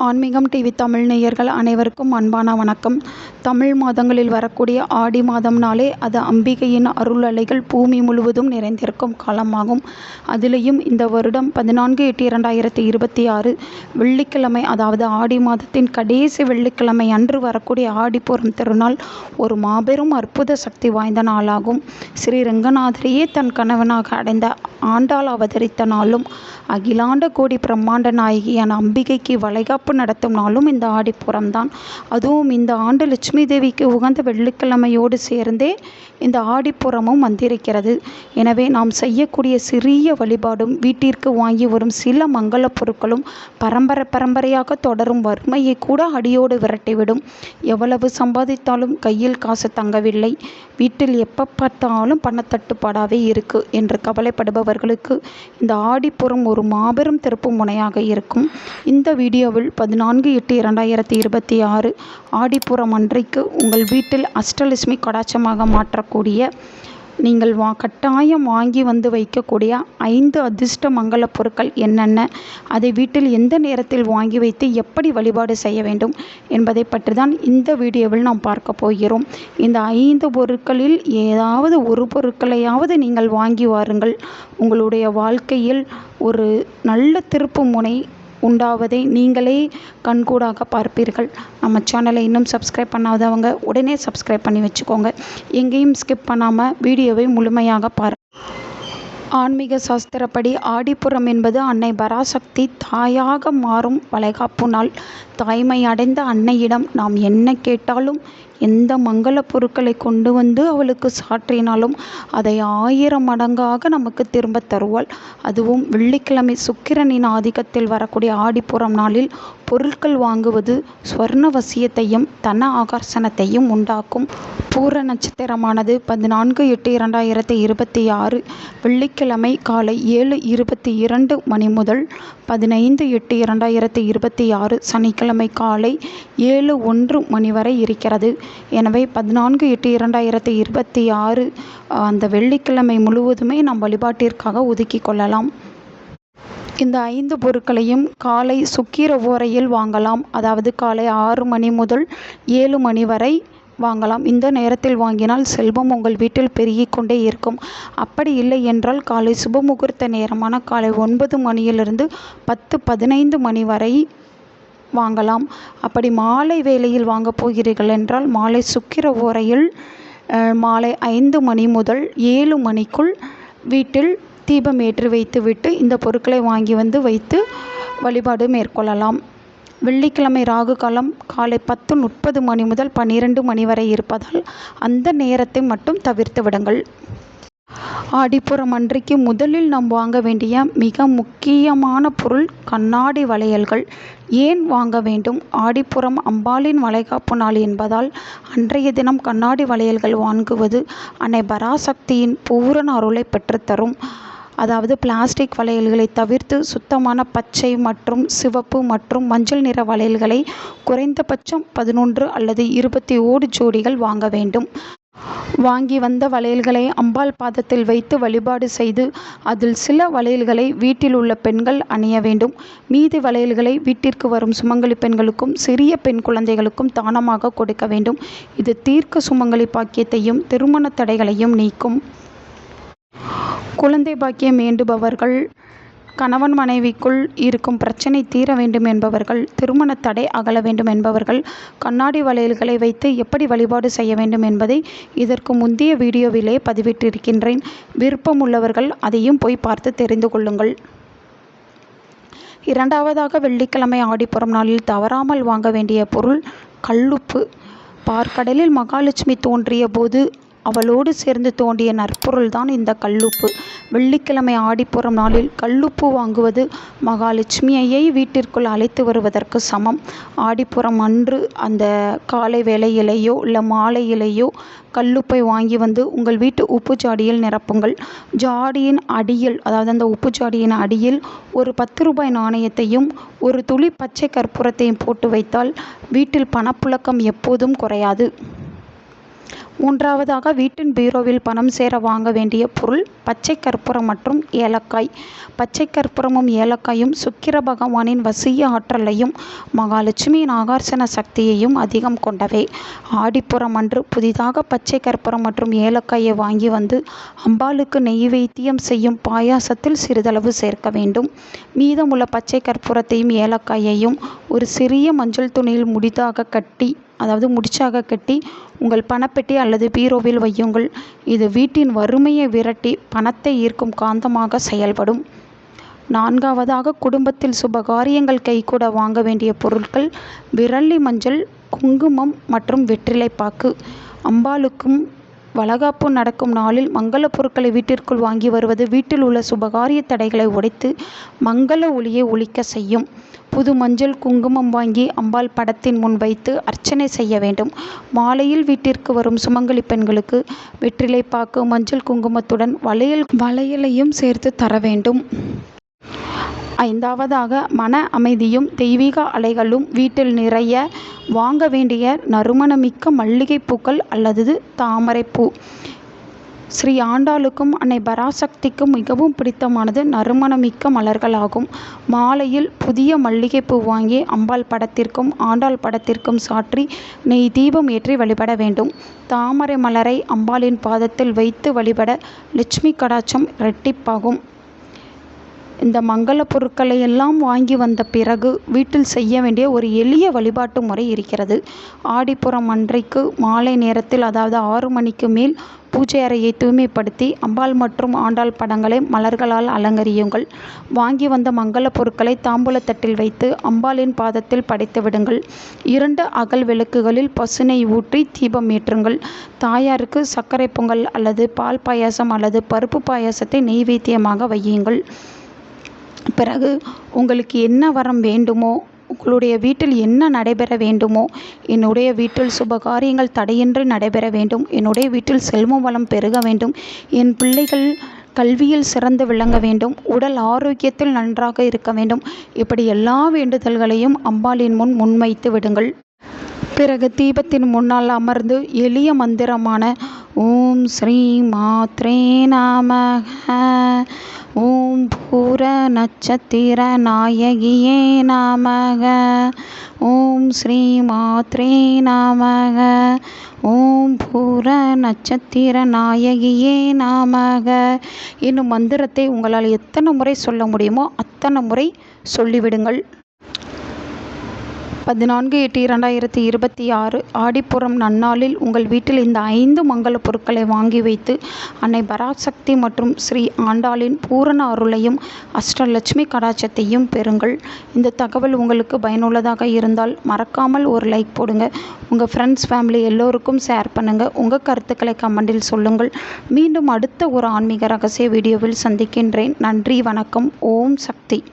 ஆன்மீகம் டிவி தமிழ் நேயர்கள் அனைவருக்கும் அன்பான வணக்கம். தமிழ் மாதங்களில் வரக்கூடிய ஆடி மாதம்னாலே அது அம்பிகையின் அருள் அலைகள் பூமி முழுவதும் நிறைந்திருக்கும் காலமாகும். அதிலேயும் இந்த வருடம் 14/8/2026 வெள்ளிக்கிழமை, அதாவது ஆடி மாதத்தின் கடைசி வெள்ளிக்கிழமை அன்று வரக்கூடிய ஆடிப்பூரம் திருநாள் ஒரு மாபெரும் அற்புத சக்தி வாய்ந்த நாளாகும். ஸ்ரீ ரங்கநாதரையே தன் கணவனாக அடைந்த ஆண்டாள் அவதரித்த நாளும், அகிலாண்ட கோடி பிரம்மாண்ட நாயகியான அம்பிகைக்கு வளைகாப்பு நடத்தும் நாளும் இந்த ஆடிப்பூரம்தான். அதுவும் இந்த ஆண்டு லட்சுமி தேவிக்கு உகந்த வெள்ளிக்கிழமையோடு சேர்ந்தே இந்த ஆடிப்பூரமும் வந்திருக்கிறது. எனவே நாம் செய்யக்கூடிய சிறிய வழிபாடும் வீட்டிற்கு வாங்கி வரும் சில மங்கள பொருட்களும் பரம்பரையாக தொடரும் வறுமையை கூட அடியோடு விரட்டிவிடும். எவ்வளவு சம்பாதித்தாலும் கையில் காசு தங்கவில்லை, வீட்டில் எப்போ பார்த்தாலும் பணத்தட்டுப்பாடாகவே இருக்கு என்று கவலைப்படுபவர்களுக்கு இந்த ஆடிப்பூரம் ஒரு மாபெரும் திருப்பு முனையாக இருக்கும். இந்த வீடியோவில் 14/8/2026 ஆடிப்பூரம் அன்றைக்கு உங்கள் வீட்டில் அஷ்டலட்சுமி கடாட்சமாக மாற்றக்கூடிய, நீங்கள் கட்டாயம் வாங்கி வந்து வைக்கக்கூடிய 5 அதிர்ஷ்ட மங்கள பொருட்கள் என்னென்ன, அதை வீட்டில் எந்த நேரத்தில் வாங்கி வைத்து எப்படி வழிபாடு செய்ய வேண்டும் என்பதை பற்றி தான் இந்த வீடியோவில் நாம் பார்க்க போகிறோம். இந்த 5 பொருட்களில் ஏதாவது ஒரு பொருட்களையாவது நீங்கள் வாங்கி வாருங்கள். உங்களுடைய வாழ்க்கையில் ஒரு நல்ல திருப்பு முனை உண்டாவதை நீங்களே கண்கூடாக பார்ப்பீர்கள். நம்ம சேனலை இன்னும் சப்ஸ்கிரைப் பண்ணாதவங்க உடனே சப்ஸ்கிரைப் பண்ணி வச்சுக்கோங்க. எங்கேயும் ஸ்கிப் பண்ணாமல் வீடியோவை முழுமையாக ஆன்மீக சாஸ்திரப்படி ஆடிப்பூரம் என்பது அன்னை பராசக்தி தாயாக மாறும் வளைகாப்பு நாள். தாய்மை அடைந்த அன்னையிடம் நாம் என்ன கேட்டாலும், எந்த மங்கள பொருட்களை கொண்டு வந்து அவளுக்கு சாற்றினாலும் அதை 1000 மடங்காக நமக்கு திரும்ப தருவாள். அதுவும் வெள்ளிக்கிழமை சுக்கிரனின் ஆதிக்கத்தில் வரக்கூடிய ஆடிப்பூரம் நாளில் பொருட்கள் வாங்குவது ஸ்வர்ணவசியத்தையும் தன ஆகர்ஷணத்தையும் உண்டாக்கும். பூர நட்சத்திரமானது 14/8/2026 வெள்ளிக்கிழமை காலை 7:22 மணி முதல் 15/8/2026 சனிக்கிழமை காலை 7:01 மணி வரை இருக்கிறது. எனவே 14/8/2026 அந்த வெள்ளிக்கிழமை முழுவதுமே நாம் வழிபாட்டிற்காக ஒதுக்கி கொள்ளலாம். இந்த 5 பொருட்களையும் காலை சுக்கிர ஓரையில் வாங்கலாம். அதாவது காலை 6 மணி முதல் 7 மணி வரை வாங்கலாம். இந்த நேரத்தில் வாங்கினால் செல்வம் உங்கள் வீட்டில் பெருகிக் கொண்டே இருக்கும். அப்படி இல்லை என்றால் காலை சுபமுகூர்த்த நேரமான காலை 9 மணியிலிருந்து 10-15 மணி வரை வாங்கலாம். அப்படி மாலை வேளையில் வாங்க போகிறீர்கள் என்றால் மாலை சுக்கிர ஓரையில் மாலை 5 மணி முதல் 7 மணிக்குள் வீட்டில் தீபம் ஏற்றி வைத்துவிட்டு இந்த பொருட்களை வாங்கி வந்து வைத்து வழிபாடு மேற்கொள்ளலாம். வெள்ளிக்கிழமை ராகு காலம் காலை 10:30 மணி முதல் 12 மணி வரை இருப்பதால் அந்த நேரத்தை மட்டும் தவிர்த்து விடுங்கள். ஆடிப்பூரம் அன்றைக்கு முதலில் நாம் வாங்க வேண்டிய மிக முக்கியமான பொருள் கண்ணாடி வளையல்கள். ஏன் வாங்க வேண்டும்? ஆடிப்பூரம் அம்பாளின் வளைகாப்பு நாள் என்பதால் அன்றைய தினம் கண்ணாடி வளையல்கள் வாங்குவது அன்னை பராசக்தியின் பூரண அருளை பெற்றுத்தரும். அதாவது பிளாஸ்டிக் வளையல்களை தவிர்த்து சுத்தமான பச்சை மற்றும் சிவப்பு மற்றும் மஞ்சள் நிற வளையல்களை குறைந்தபட்சம் 11 அல்லது 21 ஜோடிகள் வாங்க வேண்டும். வாங்கி வந்த வளையல்களை அம்பாள் பாதத்தில் வைத்து வழிபாடு செய்து அதில் சில வளையல்களை வீட்டில் உள்ள பெண்கள் அணிய வேண்டும். மீதி வளையல்களை வீட்டிற்கு வரும் சுமங்கலி பெண்களுக்கும் சிறிய பெண் குழந்தைகளுக்கும் தானமாக கொடுக்க வேண்டும். இது தீர்க்க சுமங்கலி பாக்கியத்தையும் திருமண தடைகளையும் நீக்கும். குழந்தை பாக்கியம் வேண்டுபவர்கள், கணவன் மனைவிக்குள் இருக்கும் பிரச்சனை தீர வேண்டும் என்பவர்கள், திருமண தடை அகல வேண்டும் என்பவர்கள் கண்ணாடி வளையல்களை வைத்து எப்படி வழிபாடு செய்ய வேண்டும் என்பதை இதற்கு முந்தைய வீடியோவிலே பதிவிட்டிருக்கின்றேன். விருப்பம் உள்ளவர்கள் அதையும் போய் பார்த்து தெரிந்து கொள்ளுங்கள். இரண்டாவதாக வெள்ளிக்கிழமை ஆடிப்பூரம் நாளில் தவறாமல் வாங்க வேண்டிய பொருள் கல்லுப்பு. பார்க்கடலில் மகாலட்சுமி தோன்றிய போது அவளோடு சேர்ந்து தோண்டிய நற்பொருள் தான் இந்த கல்லுப்பு. வெள்ளிக்கிழமை ஆடிப்பூரம் நாளில் கல்லுப்பு வாங்குவது மகாலட்சுமியை வீட்டிற்குள் அழைத்து வருவதற்கு சமம். ஆடிப்பூரம் அன்று அந்த காலை வேளையிலேயோ இல்லை மாலையிலேயோ கல்லுப்பை வாங்கி வந்து உங்கள் வீட்டு உப்பு ஜாடியில் நிரப்புங்கள். ஜாடியின் அடியில், அதாவது அந்த உப்பு ஜாடியின் அடியில் ஒரு 10 ரூபாய் நாணயத்தையும் ஒரு துளி பச்சை கற்பூரத்தையும் போட்டு வைத்தால் வீட்டில் பணப்புழக்கம் எப்போதும் குறையாது. மூன்றாவதாக வீட்டின் பீரோவில் பணம் சேர வாங்க வேண்டிய பொருள் பச்சை கற்பூரம் மற்றும் ஏலக்காய். பச்சை கற்பூரமும் ஏலக்காயும் சுக்கிர பகவானின் வசிய ஆற்றலையும் மகாலட்சுமியின் ஆகர்ஷண சக்தியையும் அதிகம் கொண்டவை. ஆடிப்புறம் அன்று புதிதாக பச்சை கற்பூரம் மற்றும் ஏலக்காயை வாங்கி வந்து அம்பாளுக்கு நெய்வேத்தியம் செய்யும் பாயாசத்தில் சிறிதளவு சேர்க்க வேண்டும். மீதமுள்ள பச்சை கற்பூரத்தையும் ஏலக்காயையும் ஒரு சிறிய மஞ்சள் துணியில் முடிச்சாக கட்டி உங்கள் பணப்பெட்டி அல்லது பீரோவில் வையுங்கள். இது வீட்டின் வறுமையை விரட்டி பணத்தை ஈர்க்கும் காந்தமாக செயல்படும். நான்காவதாக குடும்பத்தில் சுபகாரியங்கள் கைகூட வாங்க வேண்டிய பொருட்கள் விரலி மஞ்சள், குங்குமம் மற்றும் வெற்றிலைப்பாக்கு. அம்பாளுக்கும் வளகாப்பு நடக்கும் நாளில் மங்கள பொருட்களை வீட்டிற்குள் வாங்கி வருவது வீட்டில் உள்ள சுபகாரிய தடைகளை உடைத்து மங்கள ஒளியை ஒலிக்க செய்யும். புது மஞ்சள் குங்குமம் வாங்கி அம்பாள் படத்தின் முன் வைத்து அர்ச்சனை செய்ய வேண்டும். மாலையில் வீட்டிற்கு வரும் சுமங்கலி பெண்களுக்கு வெற்றிலைப்பாக்கு மஞ்சள் குங்குமத்துடன் வளையலையும் சேர்த்து தர வேண்டும். ஐந்தாவதாக மன அமைதியும் தெய்வீக அலைகளும் வீட்டில் நிறைய வாங்க வேண்டிய நறுமணமிக்க மல்லிகைப்பூக்கள் அல்லது தாமரைப்பூ. ஸ்ரீ ஆண்டாளுக்கும் அன்னை பராசக்திக்கும் மிகவும் பிடித்தமானது நறுமணமிக்க மலர்கள் ஆகும். மாலையில் புதிய மல்லிகைப்பூ வாங்கி அம்பாள் படத்திற்கும் ஆண்டாள் படத்திற்கும் சாற்றி நெய் தீபம் ஏற்றி வழிபட வேண்டும். தாமரை மலரை அம்பாளின் பாதத்தில் வைத்து வழிபட லட்சுமி கடாட்சம் இரட்டிப்பாகும். இந்த மங்கள பொருட்களை எல்லாம் வாங்கி வந்த பிறகு வீட்டில் செய்ய வேண்டிய ஒரு எளிய வழிபாட்டு முறை இருக்கிறது. ஆடிப்புறம் அன்றைக்கு மாலை நேரத்தில், அதாவது 6 மணிக்கு மேல் பூஜை அறையை தூய்மைப்படுத்தி அம்பாள் மற்றும் ஆண்டாள் படங்களை மலர்களால் அலங்கரியுங்கள். வாங்கி வந்த மங்கள பொருட்களை தாம்பூலத்தட்டில் வைத்து அம்பாளின் பாதத்தில் படைத்து விடுங்கள். 2 அகல் விளக்குகளில் பசுனை ஊற்றி தீபம் ஏற்றுங்கள். தாயாருக்கு சர்க்கரை பொங்கல் அல்லது பால் பாயாசம் அல்லது பருப்பு பாயாசத்தை நெய்வேத்தியமாக வையுங்கள். பிறகு உங்களுக்கு என்ன வரம் வேண்டுமோ, உங்களுடைய வீட்டில் என்ன நடைபெற வேண்டுமோ, என்னுடைய வீட்டில் சுபகாரியங்கள் தடையின்றி நடைபெற வேண்டும், என்னுடைய வீட்டில் செல்வம் வளம் பெருக வேண்டும், என் பிள்ளைகள் கல்வியில் சிறந்து விளங்க வேண்டும், உடல் ஆரோக்கியத்தில் நன்றாக இருக்க வேண்டும், இப்படி எல்லா வேண்டுதல்களையும் அம்பாளின் முன் முன்வைத்து விடுங்கள். பிறகு தீபத்தின் முன்னால் அமர்ந்து எளிய மந்திரமான ஓம் ஸ்ரீ மாத்ரே நமக, ஓம் பூர நட்சத்திர நாயகியே நமக, ஓம் ஸ்ரீ மாத்ரே நமக, ஓம் பூர நட்சத்திர நாயகியே நமக என்னும் மந்திரத்தை உங்களால் எத்தனை முறை சொல்ல முடியுமோ அத்தனை முறை சொல்லிவிடுங்கள். 14/8/2026 ஆடிப்புறம் நன்னாளில் உங்கள் வீட்டில் இந்த 5 மங்கள பொருட்களை வாங்கி வைத்து அன்னை பராசக்தி மற்றும் ஸ்ரீ ஆண்டாளின் பூரண அருளையும் அஷ்டலட்சுமி கடாட்சத்தையும் பெறுங்கள். இந்த தகவல் உங்களுக்கு பயனுள்ளதாக இருந்தால் மறக்காமல் ஒரு லைக் போடுங்க. உங்கள் ஃப்ரெண்ட்ஸ் ஃபேமிலி எல்லோருக்கும் ஷேர் பண்ணுங்கள். உங்கள் கருத்துக்களை கமெண்டில் சொல்லுங்கள். மீண்டும் அடுத்த ஒரு ஆன்மீக ரகசிய வீடியோவில் சந்திக்கின்றேன். நன்றி, வணக்கம். ஓம் சக்தி.